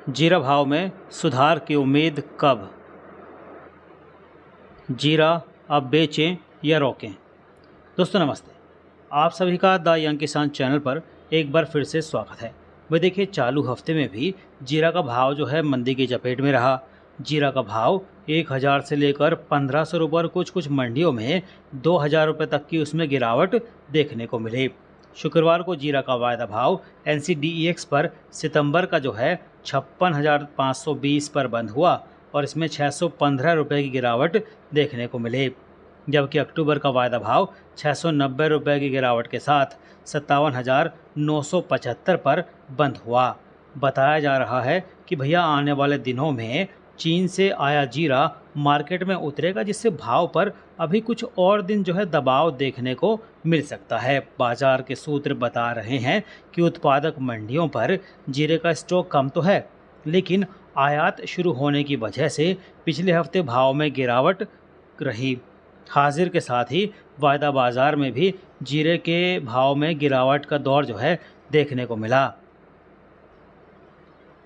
जीरा भाव में सुधार की उम्मीद कब? जीरा अब बेचें या रोकें? दोस्तों नमस्ते, आप सभी का द यंग किसान चैनल पर एक बार फिर से स्वागत है। वह देखिए, चालू हफ्ते में भी जीरा का भाव जो है मंदी की चपेट में रहा। जीरा का भाव 1000 से लेकर 1500 रुपये और कुछ कुछ मंडियों में 2000 रुपये तक की उसमें गिरावट देखने को मिली। शुक्रवार को जीरा का वायदा भाव NCDEX पर सितंबर का जो है 56,520 पर बंद हुआ और इसमें 615 रुपये की गिरावट देखने को मिली, जबकि अक्टूबर का वायदा भाव 690 रुपये की गिरावट के साथ 57,975 पर बंद हुआ। बताया जा रहा है कि भैया आने वाले दिनों में चीन से आया जीरा मार्केट में उतरेगा, जिससे भाव पर अभी कुछ और दिन जो है दबाव देखने को मिल सकता है। बाजार के सूत्र बता रहे हैं कि उत्पादक मंडियों पर जीरे का स्टॉक कम तो है, लेकिन आयात शुरू होने की वजह से पिछले हफ्ते भाव में गिरावट रही। हाजिर के साथ ही वायदा बाजार में भी जीरे के भाव में गिरावट का दौर जो है देखने को मिला।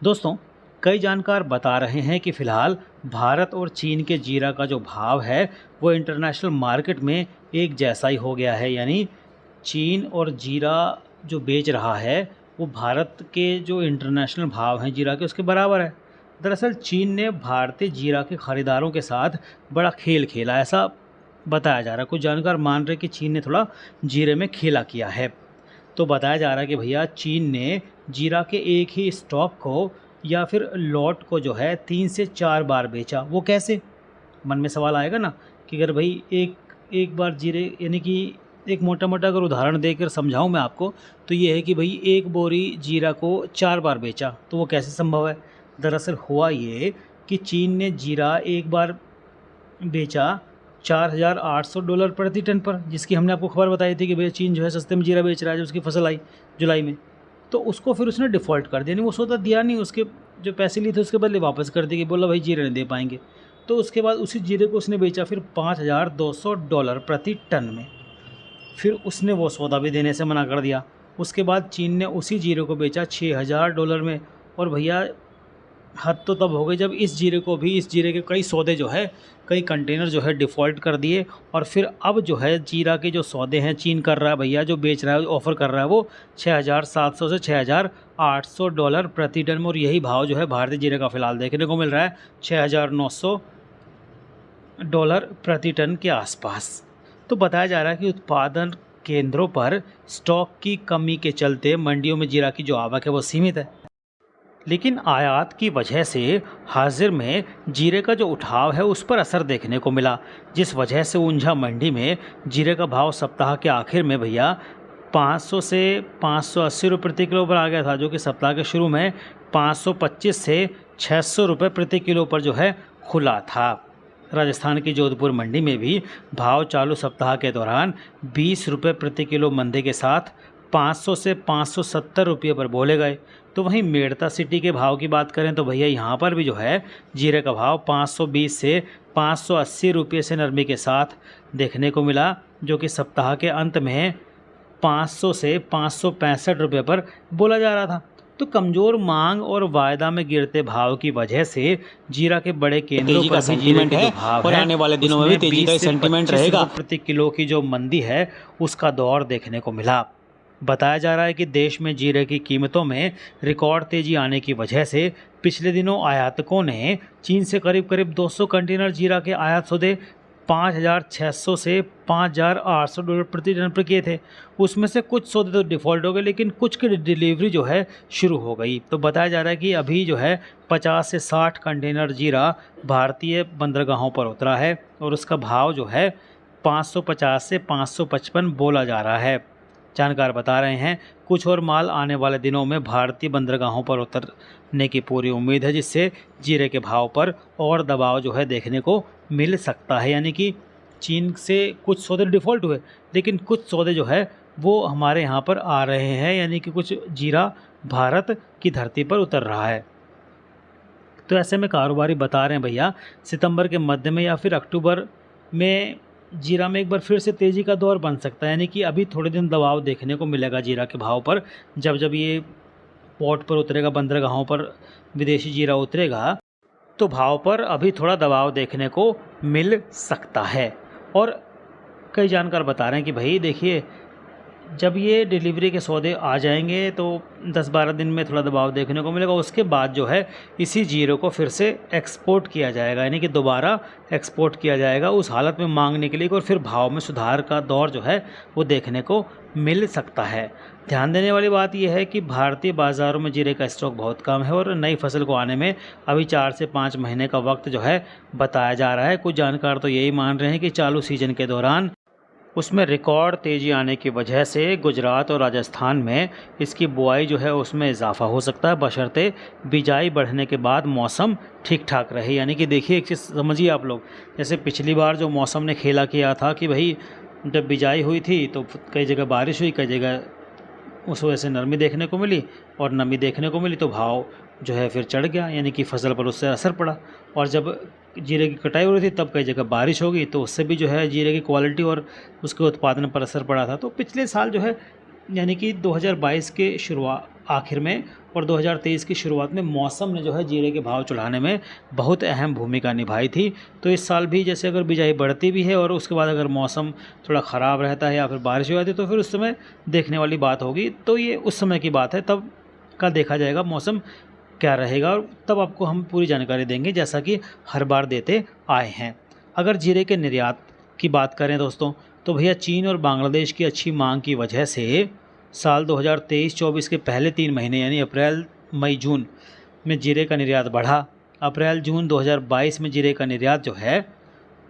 दोस्तों, कई जानकार बता रहे हैं कि फ़िलहाल भारत और चीन के जीरा का जो भाव है वो इंटरनेशनल मार्केट में एक जैसा ही हो गया है, यानी चीन और जीरा जो बेच रहा है वो भारत के जो इंटरनेशनल भाव हैं जीरा के उसके बराबर है। दरअसल चीन ने भारतीय जीरा के खरीदारों के साथ बड़ा खेल खेला, ऐसा बताया जा रहा है। कुछ जानकार मान रहे कि चीन ने थोड़ा जीरे में खेला किया है। तो बताया जा रहा है कि भैया चीन ने जीरा के एक ही स्टॉक को या फिर लॉट को जो है 3 से 4 बार बेचा। वो कैसे? मन में सवाल आएगा ना कि अगर भाई एक बार जीरे, यानी कि एक मोटा मोटा अगर उदाहरण देकर समझाऊं मैं आपको, तो ये है कि भाई एक बोरी जीरा को 4 बार बेचा, तो वो कैसे संभव है? दरअसल हुआ ये कि चीन ने जीरा एक बार बेचा $4,800 प्रति टन पर, जिसकी हमने आपको खबर बताई थी कि भैया चीन जो है सस्ते में जीरा बेच रहा है। जब उसकी फसल आई जुलाई में, तो उसको फिर उसने डिफ़ॉल्ट कर दिया, नहीं वो सौदा दिया नहीं, उसके जो पैसे लिए थे उसके बदले वापस कर दिए, बोला भाई जीरा नहीं दे पाएंगे। तो उसके बाद उसी जीरे को उसने बेचा फिर $5,200 प्रति टन में। फिर उसने वो सौदा भी देने से मना कर दिया। उसके बाद चीन ने उसी जीरे को बेचा $6,000 में। और भैया हद तो तब हो गई जब इस जीरे के कई सौदे जो है, कई कंटेनर जो है डिफ़ॉल्ट कर दिए। और फिर अब जो है जीरा के जो सौदे हैं चीन कर रहा है, भैया जो बेच रहा है, ऑफ़र कर रहा है, वो $6,700 से $6,800 प्रति टन में। और यही भाव जो है भारतीय जीरे का फ़िलहाल देखने को मिल रहा है $6,900 प्रति टन के आसपास। तो बताया जा रहा है कि उत्पादन केंद्रों पर स्टॉक की कमी के चलते मंडियों में जीरा की जो आवक है वो सीमित है, लेकिन आयात की वजह से हाजिर में जीरे का जो उठाव है उस पर असर देखने को मिला, जिस वजह से ऊंझा मंडी में जीरे का भाव सप्ताह के आखिर में भैया 500 से 580 रुपये प्रति किलो पर आ गया था, जो कि सप्ताह के शुरू में 525 से 600 रुपये प्रति किलो पर जो है खुला था। राजस्थान की जोधपुर मंडी में भी भाव चालू सप्ताह के दौरान 20 रुपये प्रति किलो मंदी के साथ 500 से 570 रुपये पर बोले गए। तो वहीं मेड़ता सिटी के भाव की बात करें तो भैया यहाँ पर भी जो है जीरे का भाव 520 से 580 रुपये से नरमी के साथ देखने को मिला, जो कि सप्ताह के अंत में 500 से 565 रुपये पर बोला जा रहा था। तो कमज़ोर मांग और वायदा में गिरते भाव की वजह से जीरा के बड़े केंद्रों पर सेंटीमेंट है और आने वाले दिनों में भी तेजी का सेंटीमेंट रहेगा। प्रति किलो की जो मंदी है उसका दौर देखने को मिला। बताया जा रहा है कि देश में जीरे की कीमतों में रिकॉर्ड तेजी आने की वजह से पिछले दिनों आयातकों ने चीन से करीब 200 कंटेनर जीरा के आयात सौदे 5,600 से $5,800 प्रति टन पर किए थे। उसमें से कुछ सौदे तो डिफ़ॉल्ट हो गए, लेकिन कुछ की डिलीवरी जो है शुरू हो गई। तो बताया जा रहा है कि अभी जो है 50 से 60 कंटेनर जीरा भारतीय बंदरगाहों पर उतरा है और उसका भाव जो है 550 से 555 बोला जा रहा है। जानकार बता रहे हैं कुछ और माल आने वाले दिनों में भारतीय बंदरगाहों पर उतरने की पूरी उम्मीद है, जिससे जीरे के भाव पर और दबाव जो है देखने को मिल सकता है। यानी कि चीन से कुछ सौदे डिफ़ॉल्ट हुए, लेकिन कुछ सौदे जो है वो हमारे यहाँ पर आ रहे हैं, यानी कि कुछ जीरा भारत की धरती पर उतर रहा है। तो ऐसे में कारोबारी बता रहे हैं भैया सितंबर के मध्य में या फिर अक्टूबर में जीरा में एक बार फिर से तेज़ी का दौर बन सकता है। यानी कि अभी थोड़े दिन दबाव देखने को मिलेगा जीरा के भाव पर, जब ये पोर्ट पर उतरेगा, बंदरगाहों पर विदेशी जीरा उतरेगा, तो भाव पर अभी थोड़ा दबाव देखने को मिल सकता है। और कई जानकार बता रहे हैं कि भाई देखिए, जब ये डिलीवरी के सौदे आ जाएंगे तो 10-12 दिन में थोड़ा दबाव देखने को मिलेगा। उसके बाद जो है इसी जीरो को फिर से एक्सपोर्ट किया जाएगा, यानी कि दोबारा एक्सपोर्ट किया जाएगा उस हालत में मांग निकलेगी और फिर भाव में सुधार का दौर जो है वो देखने को मिल सकता है। ध्यान देने वाली बात यह है कि भारतीय बाज़ारों में जीरे का स्टॉक बहुत कम है और नई फसल को आने में अभी 4 से 5 महीने का वक्त जो है बताया जा रहा है। कुछ जानकार तो यही मान रहे हैं कि चालू सीजन के दौरान उसमें रिकॉर्ड तेज़ी आने की वजह से गुजरात और राजस्थान में इसकी बुआई जो है उसमें इजाफा हो सकता है, बशर्ते बिजाई बढ़ने के बाद मौसम ठीक ठाक रहे। यानी कि देखिए, एक चीज़ समझिए आप लोग, जैसे पिछली बार जो मौसम ने खेला किया था कि भाई जब बिजाई हुई थी तो कई जगह बारिश हुई, कई जगह उस वजह से नरमी देखने को मिली और नमी देखने को मिली, तो भाव जो है फिर चढ़ गया, यानी कि फसल पर उससे असर पड़ा। और जब जीरे की कटाई हो रही थी तब कई जगह बारिश होगी, तो उससे भी जो है जीरे की क्वालिटी और उसके उत्पादन पर असर पड़ा था। तो पिछले साल जो है यानी कि 2022 के आखिर में और 2023 की शुरुआत में मौसम ने जो है जीरे के भाव चढ़ाने में बहुत अहम भूमिका निभाई थी। तो इस साल भी जैसे अगर बिजाई बढ़ती भी है और उसके बाद अगर मौसम थोड़ा ख़राब रहता है या फिर बारिश हो जाती है तो फिर उस समय देखने वाली बात होगी। तो ये उस समय की बात है, तब का देखा जाएगा मौसम क्या रहेगा और तब आपको हम पूरी जानकारी देंगे, जैसा कि हर बार देते आए हैं। अगर जीरे के निर्यात की बात करें दोस्तों, तो भैया चीन और बांग्लादेश की अच्छी मांग की वजह से साल 2023-24 के पहले 3 महीने यानी अप्रैल मई जून में जीरे का निर्यात बढ़ा। अप्रैल जून 2022 में जीरे का निर्यात जो है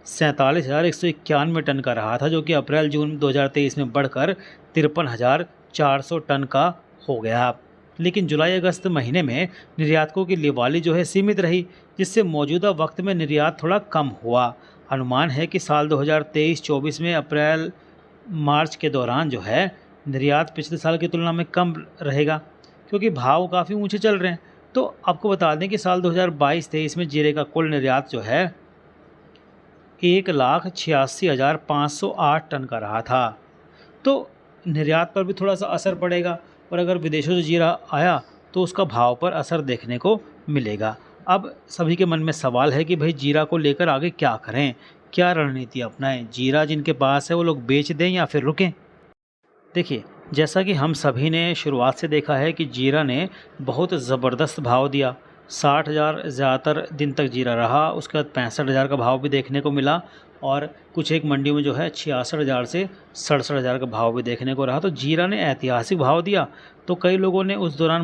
47,191 टन का रहा था, जो कि अप्रैल जून 2023 में बढ़कर 53,400 टन का हो गया। लेकिन जुलाई अगस्त महीने में निर्यातकों की लिवाली जो है सीमित रही, जिससे मौजूदा वक्त में निर्यात थोड़ा कम हुआ। अनुमान है कि साल 2023-24 में अप्रैल मार्च के दौरान जो है निर्यात पिछले साल की तुलना में कम रहेगा, क्योंकि भाव काफ़ी ऊंचे चल रहे हैं। तो आपको बता दें कि साल 2022-23 में जीरे का कुल निर्यात जो है 1,86,508 टन का रहा था। तो निर्यात पर भी थोड़ा सा असर पड़ेगा और अगर विदेशों से जीरा आया तो उसका भाव पर असर देखने को मिलेगा। अब सभी के मन में सवाल है कि भाई जीरा को लेकर आगे क्या करें, क्या रणनीति अपनाएं। जीरा जिनके पास है वो लोग बेच दें या फिर रुकें। देखिए, जैसा कि हम सभी ने शुरुआत से देखा है कि जीरा ने बहुत ज़बरदस्त भाव दिया। 60,000 ज़्यादातर दिन तक जीरा रहा, उसके बाद 65,000 का भाव भी देखने को मिला और कुछ एक मंडियों में जो है 66,000 से 67,000 का भाव भी देखने को रहा। तो जीरा ने ऐतिहासिक भाव दिया, तो कई लोगों ने उस दौरान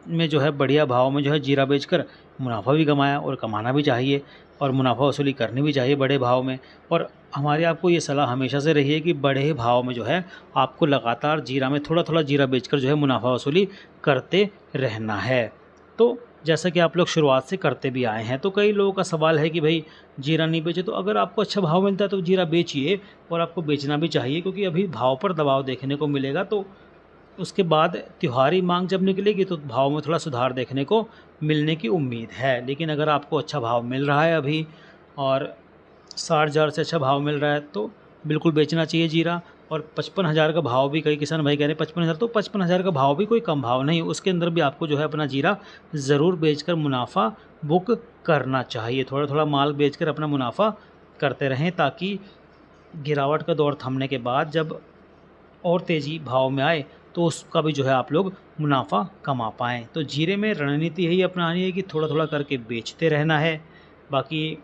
में जो है बढ़िया भाव में जो है जीरा बेचकर मुनाफा भी कमाया और कमाना भी चाहिए और मुनाफा वसूली करनी भी चाहिए बड़े भाव में। और हमारी आपको ये सलाह हमेशा से रही है कि बड़े भाव में जो है आपको लगातार जीरा में थोड़ा थोड़ा जीरा बेचकर जो है मुनाफा वसूली करते रहना है। तो जैसा कि आप लोग शुरुआत से करते भी आए हैं, तो कई लोगों का सवाल है कि भाई जीरा नहीं बेचे, तो अगर आपको अच्छा भाव मिलता है तो जीरा बेचिए और आपको बेचना भी चाहिए, क्योंकि अभी भाव पर दबाव देखने को मिलेगा। तो उसके बाद त्योहारी मांग जब निकलेगी तो भाव में थोड़ा सुधार देखने को मिलने की उम्मीद है। लेकिन अगर आपको अच्छा भाव मिल रहा है अभी और 60,000 से अच्छा भाव मिल रहा है तो बिल्कुल बेचना चाहिए जीरा। और 55,000 का भाव भी कई किसान भाई कह रहे हैं 55,000, तो 55,000 का भाव भी कोई कम भाव नहीं, उसके अंदर भी आपको जो है अपना जीरा ज़रूर बेचकर मुनाफा बुक करना चाहिए। थोड़ा थोड़ा माल बेचकर अपना मुनाफा करते रहें, ताकि गिरावट का दौर थमने के बाद जब और तेज़ी भाव में आए तो उसका भी जो है आप लोग मुनाफा कमा पाएँ। तो जीरे में रणनीति यही अपनानी है कि थोड़ा थोड़ा करके बेचते रहना है। बाकी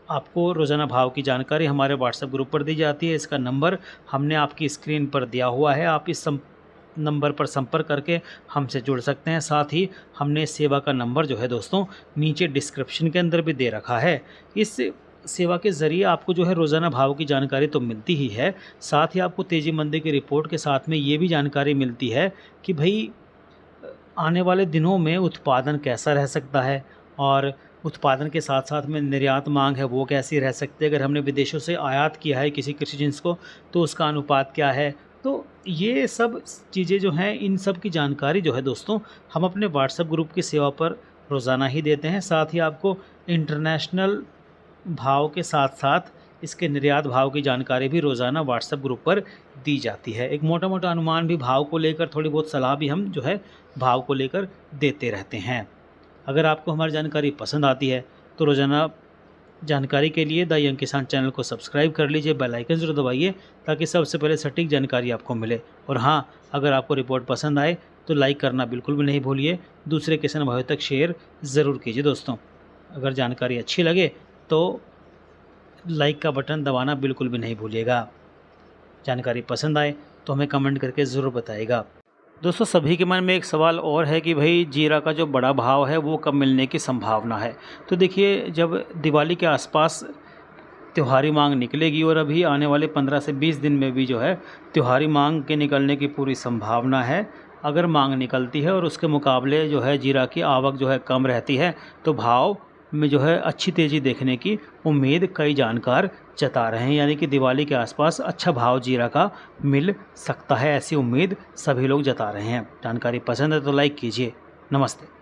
आपको रोज़ाना भाव की जानकारी हमारे व्हाट्सएप ग्रुप पर दी जाती है। इसका नंबर हमने आपकी स्क्रीन पर दिया हुआ है, आप इस नंबर पर संपर्क करके हमसे जुड़ सकते हैं। साथ ही हमने सेवा का नंबर जो है दोस्तों नीचे डिस्क्रिप्शन के अंदर भी दे रखा है। इस सेवा के ज़रिए आपको जो है रोज़ाना भाव की जानकारी तो मिलती ही है, साथ ही आपको तेज़ी मंदी की रिपोर्ट के साथ में ये भी जानकारी मिलती है कि भाई आने वाले दिनों में उत्पादन कैसा रह सकता है और उत्पादन के साथ साथ में निर्यात मांग है वो कैसी रह सकती है। अगर हमने विदेशों से आयात किया है किसी कृषि जिन्स को तो उसका अनुपात क्या है। तो ये सब चीज़ें जो हैं, इन सब की जानकारी जो है दोस्तों हम अपने व्हाट्सएप ग्रुप की सेवा पर रोज़ाना ही देते हैं। साथ ही आपको इंटरनेशनल भाव के साथ साथ इसके निर्यात भाव की जानकारी भी रोज़ाना व्हाट्सएप ग्रुप पर दी जाती है। एक मोटा मोटा अनुमान भी भाव को लेकर, थोड़ी बहुत सलाह भी हम जो है भाव को लेकर देते रहते हैं। अगर आपको हमारी जानकारी पसंद आती है तो रोज़ाना जानकारी के लिए द यंग किसान चैनल को सब्सक्राइब कर लीजिए, बेल आइकन ज़रूर दबाइए ताकि सबसे पहले सटीक जानकारी आपको मिले। और हाँ, अगर आपको रिपोर्ट पसंद आए तो लाइक करना बिल्कुल भी नहीं भूलिए, दूसरे किसान भाइयों तक शेयर ज़रूर कीजिए। दोस्तों, अगर जानकारी अच्छी लगे तो लाइक का बटन दबाना बिल्कुल भी नहीं भूलिएगा। जानकारी पसंद आए तो हमें कमेंट करके ज़रूर बताइएगा। दोस्तों, सभी के मन में एक सवाल और है कि भाई जीरा का जो बड़ा भाव है वो कब मिलने की संभावना है। तो देखिए, जब दिवाली के आसपास त्योहारी मांग निकलेगी और अभी आने वाले 15 से 20 दिन में भी जो है त्योहारी मांग के निकलने की पूरी संभावना है। अगर मांग निकलती है और उसके मुकाबले जो है जीरा की आवक जो है कम रहती है तो भाव में जो है अच्छी तेज़ी देखने की उम्मीद कई जानकार जता रहे हैं, यानी कि दिवाली के आसपास अच्छा भाव जीरा का मिल सकता है, ऐसी उम्मीद सभी लोग जता रहे हैं। जानकारी पसंद है तो लाइक कीजिए। नमस्ते।